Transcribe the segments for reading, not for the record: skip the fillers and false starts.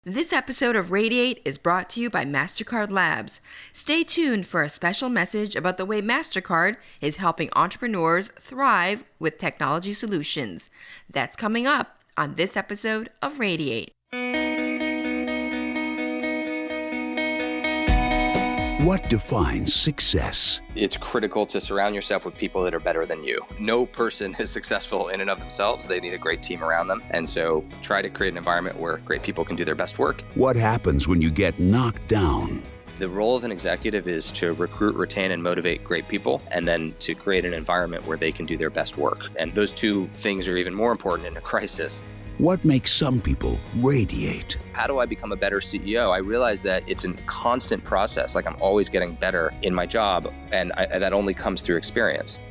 This episode of Radiate is brought to you by MasterCard Labs. Stay tuned for a special message about the way MasterCard is helping entrepreneurs thrive with technology solutions. That's coming up on this episode of Radiate. What defines success? It's critical to surround yourself with people that are better than you. No person is successful in and of themselves. They need a great team around them. And so try to create an environment where great people can do their best work. What happens when you get knocked down? The role of an executive is to recruit, retain, and motivate great people, and then to create an environment where they can do their best work. And those two things are even more important in a crisis. What makes some people radiate? How do I become a better CEO? I realize that it's a constant process. Like I'm always getting better in my job, and that only comes through experience.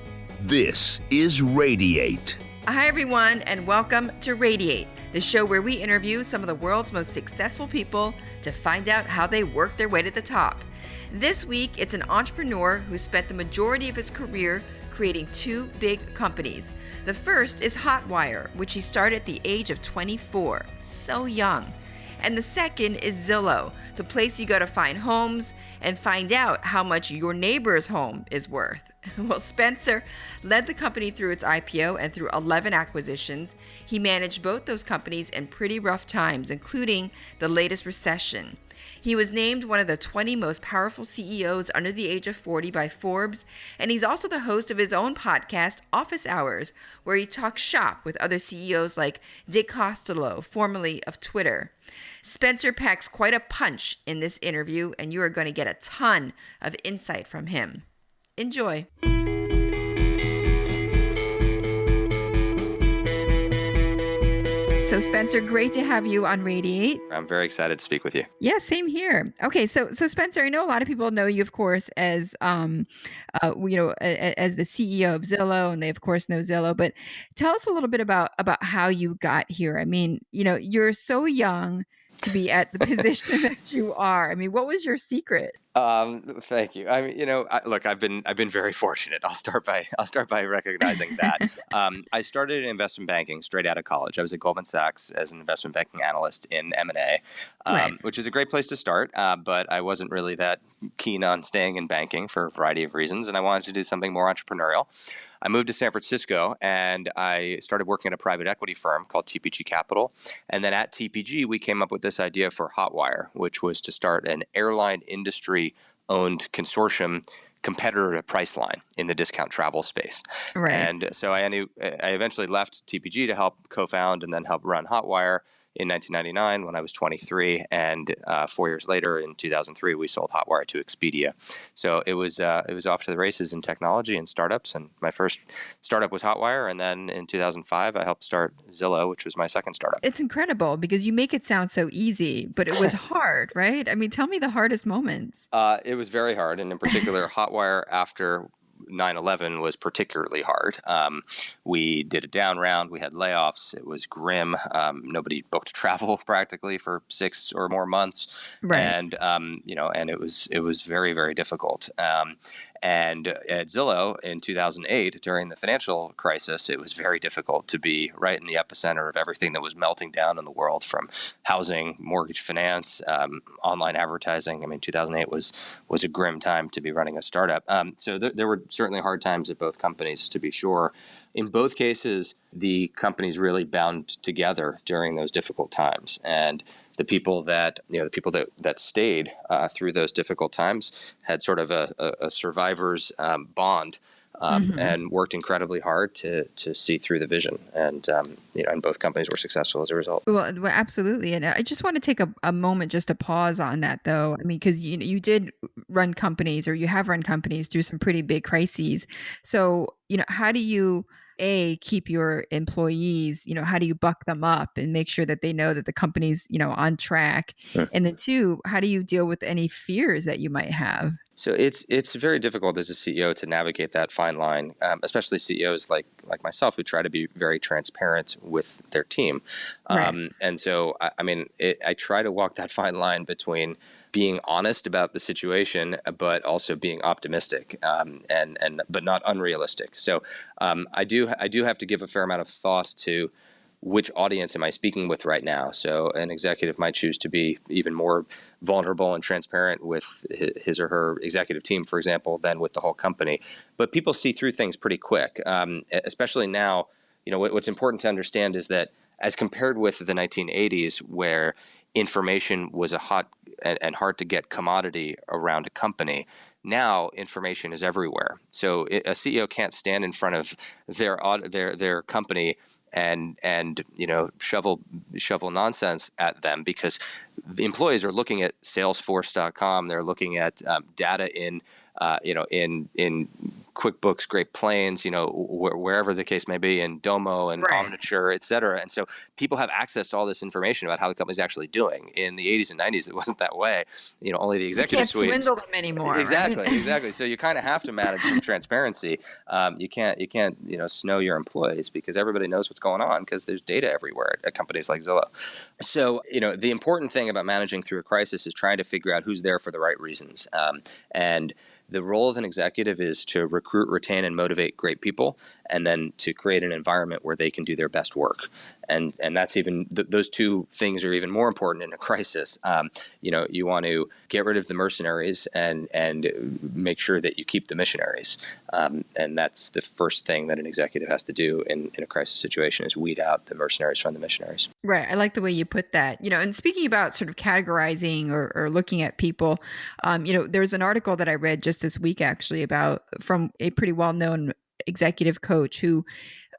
This is Radiate. Hi, everyone, and welcome to Radiate, the show where we interview some of the world's most successful people to find out how they work their way to the top. This week, it's an entrepreneur who spent the majority of his career creating two big companies. The first is Hotwire, which he started at the age of 24, so young. And the second is Zillow, the place you go to find homes and find out how much your neighbor's home is worth. Well, Spencer led the company through its IPO and through 11 acquisitions. He managed both those companies in pretty rough times, including the latest recession. He was named one of the 20 most powerful CEOs under the age of 40 by Forbes, and he's also the host of his own podcast, Office Hours, where he talks shop with other CEOs like Dick Costolo, formerly of Twitter. Spencer packs quite a punch in this interview, and you are going to get a ton of insight from him. Enjoy. So Spencer, great to have you on Radiate. I'm very excited to speak with you. Yeah, same here. Okay, so Spencer, I know a lot of people know you, of course, as as the CEO of Zillow, and they of course know Zillow. But tell us a little bit about how you got here. I mean, you're so young to be at the position that you are. I mean, what was your secret? Thank you. I mean, look, I've been very fortunate. I'll start by recognizing that. I started in investment banking straight out of college. I was at Goldman Sachs as an investment banking analyst in M&A, Right. which is a great place to start. But I wasn't really that keen on staying in banking for a variety of reasons, and I wanted to do something more entrepreneurial. I moved to San Francisco and I started working at a private equity firm called TPG Capital. And then at TPG, we came up with this idea for Hotwire, which was to start an airline industry-owned consortium competitor to Priceline in the discount travel space. Right. And so I eventually left TPG to help co-found and then help run Hotwire in 1999 when I was 23, and 4 years later in 2003 we sold Hotwire to Expedia. So it was off to the races in technology and startups, and my first startup was Hotwire, and then in 2005 I helped start Zillow, which was my second startup. It's incredible because you make it sound so easy, but it was hard, right? I mean, tell me the hardest moments. It was very hard, and in particular Hotwire after 9/11 was particularly hard. We did a down round. We had layoffs. It was grim. Nobody booked travel practically for 6 or more months. Right. And and it was very, very difficult. And at Zillow in 2008, during the financial crisis, it was very difficult to be right in the epicenter of everything that was melting down in the world, from housing, mortgage finance, online advertising. I mean, 2008 was a grim time to be running a startup. So there were certainly hard times at both companies, to be sure. In both cases, the companies really bound together during those difficult times, and the people that stayed through those difficult times had sort of a survivor's bond, and worked incredibly hard to see through the vision, and and both companies were successful as a result. Well, absolutely. And I just want to take a moment just to pause on that, though. I mean, because you did run companies, or you have run companies through some pretty big crises. So, how do you keep your employees, how do you buck them up and make sure that they know that the company's, on track? Sure. And then two, how do you deal with any fears that you might have? So it's very difficult as a CEO to navigate that fine line, especially CEOs like myself who try to be very transparent with their team. Right. And so, I try to walk that fine line between being honest about the situation, but also being optimistic, but not unrealistic. So I do have to give a fair amount of thought to which audience am I speaking with right now? So an executive might choose to be even more vulnerable and transparent with his or her executive team, for example, than with the whole company. But people see through things pretty quick, especially now. What's important to understand is that as compared with the 1980s, where information was a hot and hard to get commodity around a company, now information is everywhere. So a CEO can't stand in front of their company and shovel nonsense at them, because the employees are looking at Salesforce.com. They're looking at data in QuickBooks, Great Plains, wherever the case may be, in Domo and Right. Omniture, et cetera. And so people have access to all this information about how the company's actually doing. In the 80s and 90s, it wasn't that way. Only the You executive can't suite. swindle them anymore, Exactly, right? exactly. So you kind of have to manage some transparency. You can't snow your employees, because everybody knows what's going on, because there's data everywhere at companies like Zillow. So the important thing about managing through a crisis is trying to figure out who's there for the right reasons. And the role of an executive is to recruit, retain, and motivate great people, and then to create an environment where they can do their best work. And that's even those two things are even more important in a crisis. You want to get rid of the mercenaries and make sure that you keep the missionaries. And that's the first thing that an executive has to do in a crisis situation, is weed out the mercenaries from the missionaries. Right. I like the way you put that. And speaking about sort of categorizing or looking at people, there's an article that I read just this week, actually, from a pretty well-known executive coach who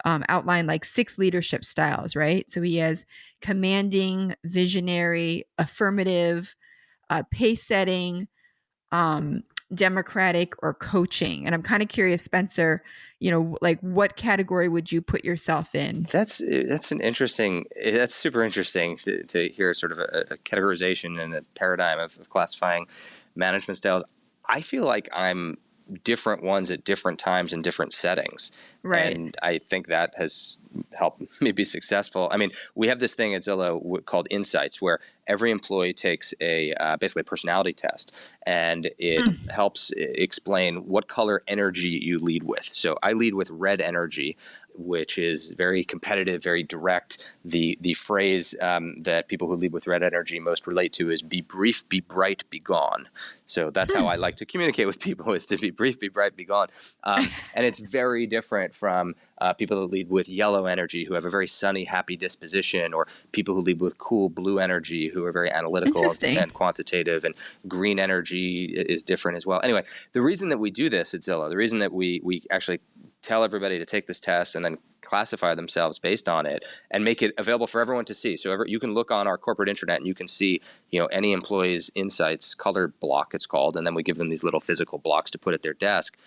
outlined like 6 leadership styles, right? So he has commanding, visionary, affirmative, pace setting, democratic, or coaching. And I'm kind of curious, Spencer, like what category would you put yourself in? That's super interesting to hear sort of a categorization and a paradigm of classifying management styles. I feel like I'm different ones at different times in different settings. Right. And I think that has helped me be successful. I mean, we have this thing at Zillow called Insights, where every employee takes basically a personality test, and it helps explain what color energy you lead with. So I lead with red energy, which is very competitive, very direct. The phrase that people who lead with red energy most relate to is "be brief, be bright, be gone." So that's how I like to communicate with people, is to be brief, be bright, be gone. And it's very different from people that lead with yellow energy, who have a very sunny, happy disposition, or people who lead with cool blue energy, who are very analytical and quantitative, and green energy is different as well. Anyway, the reason that we do this at Zillow, the reason that we actually tell everybody to take this test and then classify themselves based on it and make it available for everyone to see. So you can look on our corporate intranet and you can see, any employee's insights color block, it's called, and then we give them these little physical blocks to put at their desk,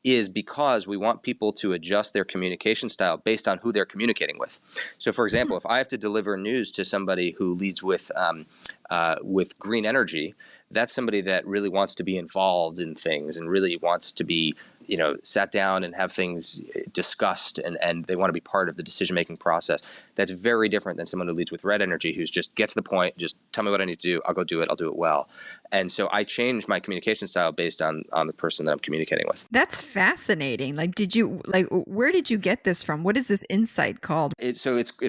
is because we want people to adjust their communication style based on who they're communicating with. So, for example, if I have to deliver news to somebody who leads with green energy, that's somebody that really wants to be involved in things and really wants to be, sat down and have things discussed, and they want to be part of the decision-making process. That's very different than someone who leads with red energy, who's just get to the point, just tell me what I need to do, I'll go do it, I'll do it well. And so I changed my communication style based on the person that I'm communicating with. That's fascinating. Where did you get this from? What is this insight called? It's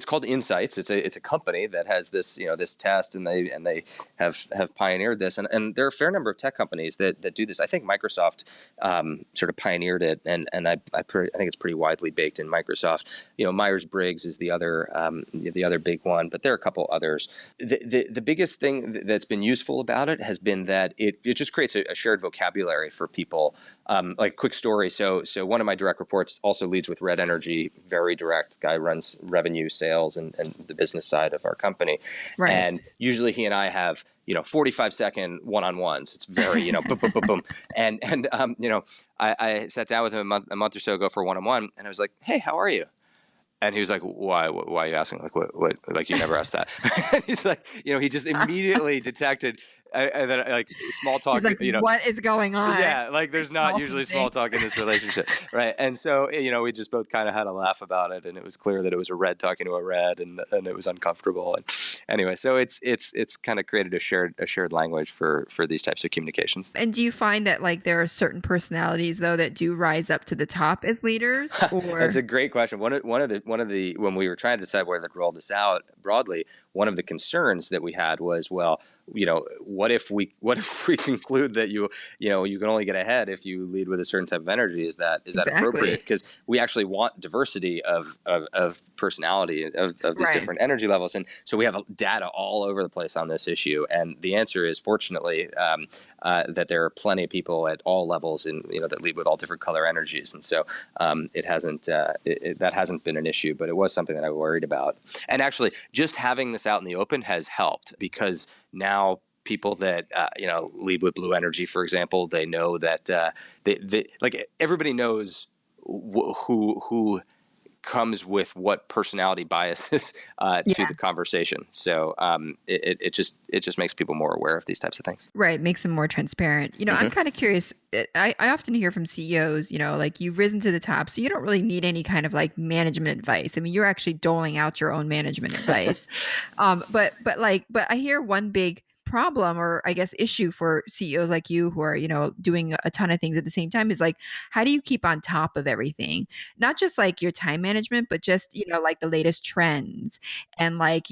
called Insights. It's a company that has this this test, and they have pioneered this, and there are a fair number of tech companies that do this. I think Microsoft sort of pioneered it, and I think it's pretty widely baked in Microsoft. Myers-Briggs is the other big one, but there are a couple others. The biggest thing that's been useful about it has been that it just creates a shared vocabulary for people. Like, quick story. So one of my direct reports also leads with red energy, very direct guy, runs revenue, sales, and the business side of our company. Right. And usually he and I have 45-second one-on-ones. It's very boom, boom, boom, boom. And I sat down with him a month or so ago for a one-on-one, and I was like, "Hey, how are you?" And he was like, why are you asking? Like, what, like, you never asked that. He's like, he just immediately detected like small talk, He's like, what is going on? Yeah, like there's not usually small talk in this relationship, right? And so, we just both kind of had a laugh about it, and it was clear that it was a red talking to a red, and it was uncomfortable. And anyway, so it's kind of created a shared language for these types of communications. And do you find that like there are certain personalities though that do rise up to the top as leaders? Or That's a great question. One of the when we were trying to decide whether to roll this out broadly, one of the concerns that we had was, well, what if we conclude that you can only get ahead if you lead with a certain type of energy? Is that Exactly. appropriate? Because we actually want diversity of personality of these Right. different energy levels, and so we have data all over the place on this issue. And the answer is, fortunately, that there are plenty of people at all levels that lead with all different color energies, and so it hasn't that hasn't been an issue, but it was something that I worried about. And actually, just having this out in the open has helped, because now people that lead with blue energy, for example, they know that they like everybody knows who comes with what personality biases to the conversation. So it just makes people more aware of these types of things. Right. Makes them more transparent. I'm kind of curious. I often hear from CEOs, like you've risen to the top, so you don't really need any kind of like management advice. I mean, you're actually doling out your own management advice. But I hear one big problem, or I guess issue for CEOs like you who are, doing a ton of things at the same time, is like, how do you keep on top of everything? Not just like your time management, but just, like the latest trends and like,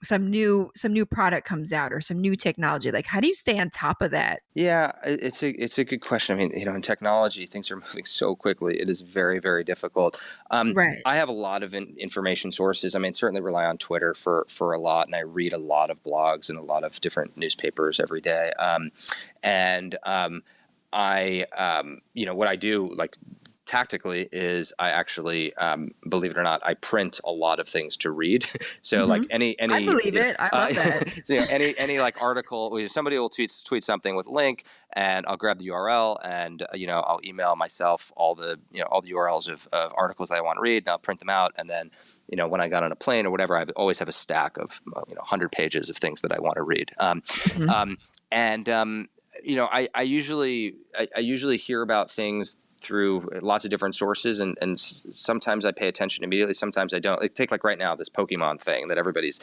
some new product comes out or some new technology. Like, how do you stay on top of that? Yeah, it's a good question. I mean, in technology, things are moving so quickly. It is very, very difficult. Right. I have a lot of information sources. I mean, certainly rely on Twitter for a lot, and I read a lot of blogs and a lot of different newspapers every day. What I do, like, tactically, is I actually, believe it or not, I print a lot of things to read. So like any I believe it. I love that. So any like article, somebody will tweet something with a link, and I'll grab the URL, and I'll email myself all the URLs of articles that I want to read, and I'll print them out. And then when I got on a plane or whatever, I always have a stack of 100 pages of things that I want to read. I usually hear about things through lots of different sources, and sometimes I pay attention immediately, sometimes I don't. Like, take like right now, this Pokemon thing that everybody's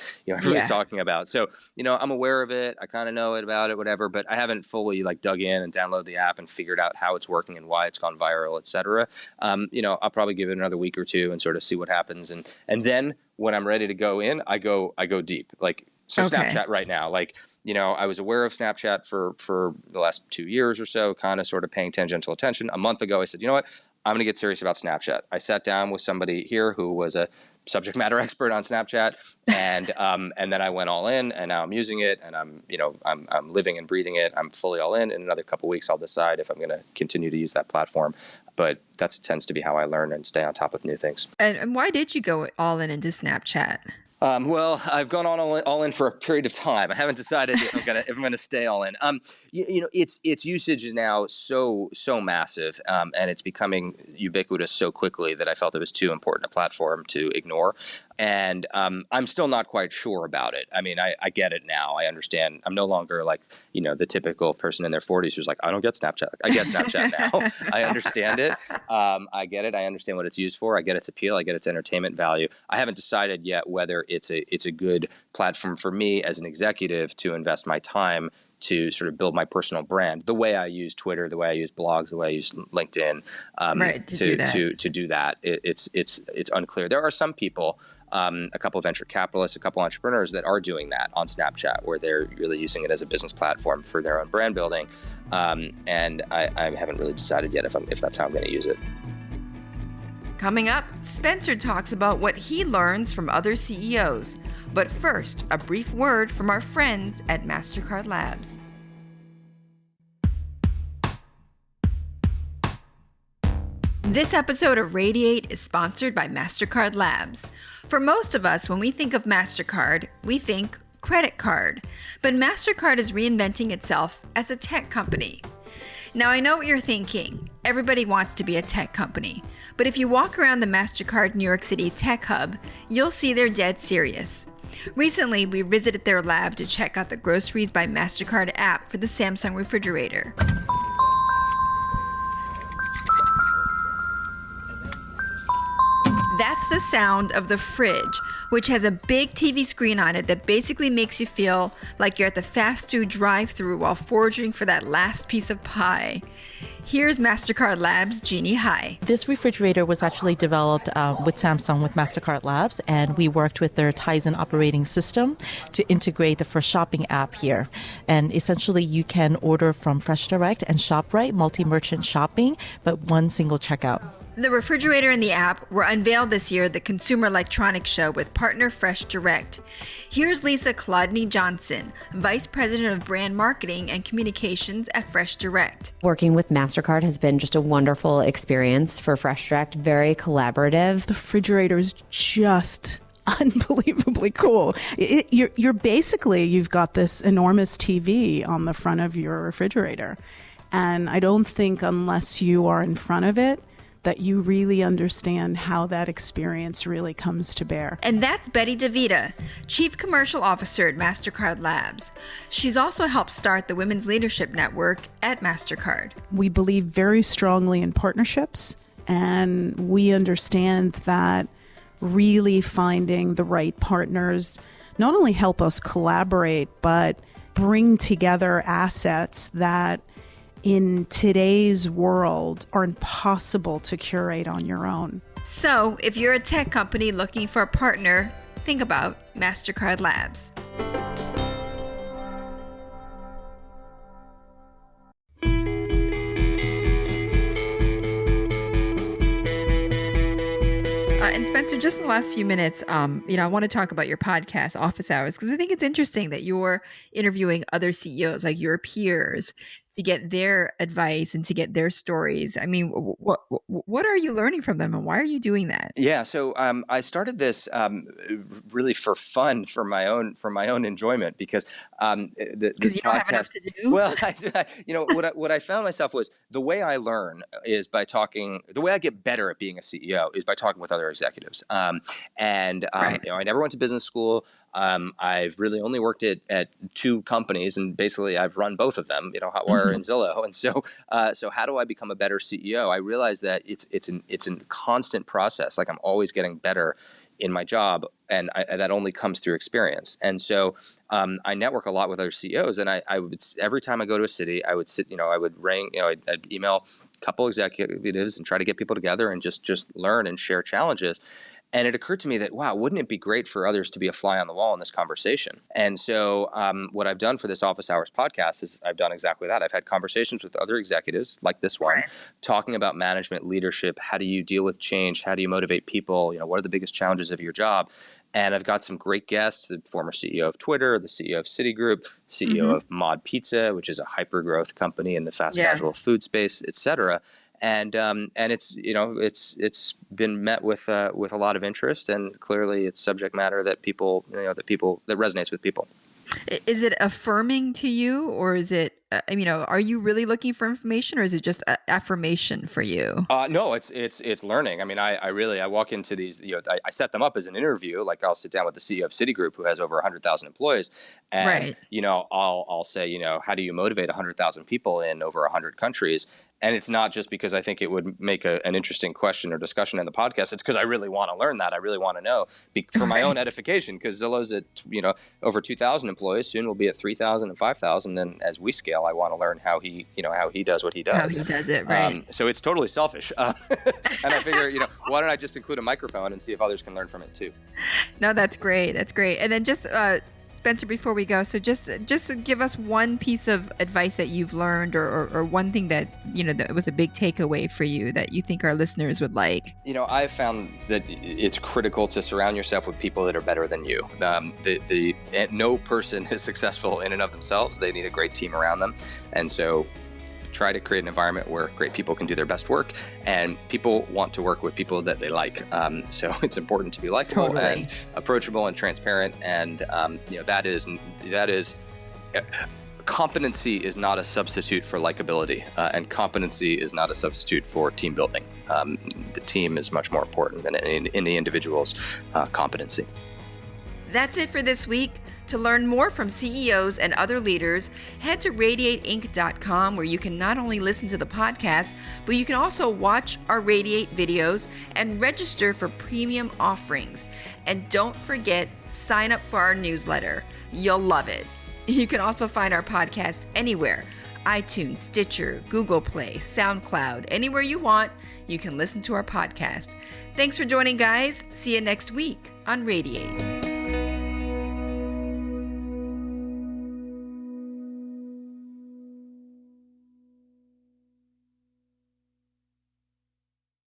talking about. So I'm aware of it, I kind of know about it, whatever, but I haven't fully like dug in and downloaded the app and figured out how it's working and why it's gone viral, etc. I'll probably give it another week or two and sort of see what happens, and then when I'm ready to go in, I go deep. Like, so Okay. Snapchat right now, like, I was aware of Snapchat for the last 2 years or so, kind of sort of paying tangential attention. A month ago, I said, you know what, I'm going to get serious about Snapchat. I sat down with somebody here who was a subject matter expert on Snapchat, and then I went all in, and now I'm using it, and I'm living and breathing it. I'm fully all in. In another couple of weeks, I'll decide if I'm going to continue to use that platform. But that tends to be how I learn and stay on top of new things. And why did you go all in into Snapchat? Well, I've gone on all in for a period of time. I haven't decided if I'm gonna stay all in. Its usage is now so massive, and it's becoming ubiquitous so quickly that I felt it was too important a platform to ignore. And I'm still not quite sure about it. I mean, I get it now. I understand. I'm no longer like the typical person in their 40s who's like, I don't get Snapchat. I get Snapchat now. I understand it. I get it. I understand what it's used for. I get its appeal. I get its entertainment value. I haven't decided yet whether it's a good platform for me as an executive to invest my time to sort of build my personal brand, the way I use Twitter, the way I use blogs, the way I use LinkedIn, to do that. It's unclear. There are some people, a couple of venture capitalists, a couple of entrepreneurs that are doing that on Snapchat, where they're really using it as a business platform for their own brand building. And I haven't really decided yet if that's how I'm going to use it. Coming up, Spencer talks about what he learns from other CEOs. But first, a brief word from our friends at MasterCard Labs. This episode of Radiate is sponsored by MasterCard Labs. For most of us, when we think of MasterCard, we think credit card. But MasterCard is reinventing itself as a tech company. Now, I know what you're thinking. Everybody wants to be a tech company. But if you walk around the MasterCard New York City Tech Hub, you'll see they're dead serious. Recently, we visited their lab to check out the Groceries by MasterCard app for the Samsung refrigerator. That's the sound of the fridge, which has a big TV screen on it that basically makes you feel like you're at the fast food drive-thru while foraging for that last piece of pie. Here's MasterCard Labs' Jeannie Hai. This refrigerator was actually developed with Samsung with MasterCard Labs, and we worked with their Tizen operating system to integrate the Fresh Shopping app here. And essentially, you can order from Fresh Direct and ShopRite, multi-merchant shopping, but one single checkout. The refrigerator and the app were unveiled this year at the Consumer Electronics Show with partner Fresh Direct. Here's Lisa Klodny Johnson, Vice President of Brand Marketing and Communications at Fresh Direct. Working with MasterCard has been just a wonderful experience for Fresh Direct, very collaborative. The refrigerator is just unbelievably cool. You've got this enormous TV on the front of your refrigerator. And I don't think unless you are in front of it, that you really understand how that experience really comes to bear. And that's Betty DeVita, Chief Commercial Officer at MasterCard Labs. She's also helped start the Women's Leadership Network at MasterCard. We believe very strongly in partnerships, and we understand that really finding the right partners not only help us collaborate, but bring together assets that in today's world are impossible to curate on your own. So, if you're a tech company looking for a partner, think about MasterCard Labs. And Spencer, just in the last few minutes, I want to talk about your podcast, Office Hours, because I think it's interesting that you're interviewing other CEOs, like your peers, to get their advice and to get their stories. I mean, what are you learning from them, and why are you doing that? Yeah, so I started this really for fun, for my own enjoyment, because this you don't podcast. Have enough to do. Well, what I found myself was the way I learn is by talking. The way I get better at being a CEO is by talking with other executives. Right. I never went to business school. I've really only worked at two companies, and basically I've run both of them, Hotwire and Zillow. And so how do I become a better CEO? I realized that it's a constant process. Like, I'm always getting better in my job, and that only comes through experience. And so I network a lot with other CEOs, and I would, every time I go to a city, I would sit, I would ring, I'd email a couple executives and try to get people together and just learn and share challenges. And it occurred to me that, wow, wouldn't it be great for others to be a fly on the wall in this conversation? And so what I've done for this Office Hours podcast is I've done exactly that. I've had conversations with other executives like this one, talking about management, leadership. How do you deal with change? How do you motivate people? What are the biggest challenges of your job? And I've got some great guests, the former CEO of Twitter, the CEO of Citigroup, CEO of Mod Pizza, which is a hyper-growth company in the fast casual food space, et cetera. And it's it's been met with a lot of interest, and clearly it's subject matter that that resonates with people. Is it affirming to you, or is it are you really looking for information, or is it just affirmation for you? No, it's learning. I mean, I walk into these, I set them up as an interview. Like, I'll sit down with the CEO of Citigroup, who has over 100,000 employees, and I'll say, how do you motivate 100,000 people in over 100 countries? And it's not just because I think it would make an interesting question or discussion in the podcast. It's because I really want to learn that. I really want to know for my own edification, because Zillow's at over 2,000 employees. Soon we'll be at 3,000 and 5,000. And as we scale, I want to learn how he does what he does. How he does it, right? So it's totally selfish. And I figure, why don't I just include a microphone and see if others can learn from it too? No, that's great. That's great. And then just Spencer, before we go, so just give us one piece of advice that you've learned, or one thing that that was a big takeaway for you that you think our listeners would like. I've found that it's critical to surround yourself with people that are better than you. No person is successful in and of themselves. They need a great team around them, and so try to create an environment where great people can do their best work, and people want to work with people that they like. So it's important to be likable and approachable and transparent. And that is competency is not a substitute for likability, and competency is not a substitute for team building. The team is much more important than any individual's competency. That's it for this week. To learn more from CEOs and other leaders, head to radiateinc.com, where you can not only listen to the podcast, but you can also watch our Radiate videos and register for premium offerings. And don't forget, sign up for our newsletter. You'll love it. You can also find our podcast anywhere: iTunes, Stitcher, Google Play, SoundCloud, anywhere you want, you can listen to our podcast. Thanks for joining, guys. See you next week on Radiate.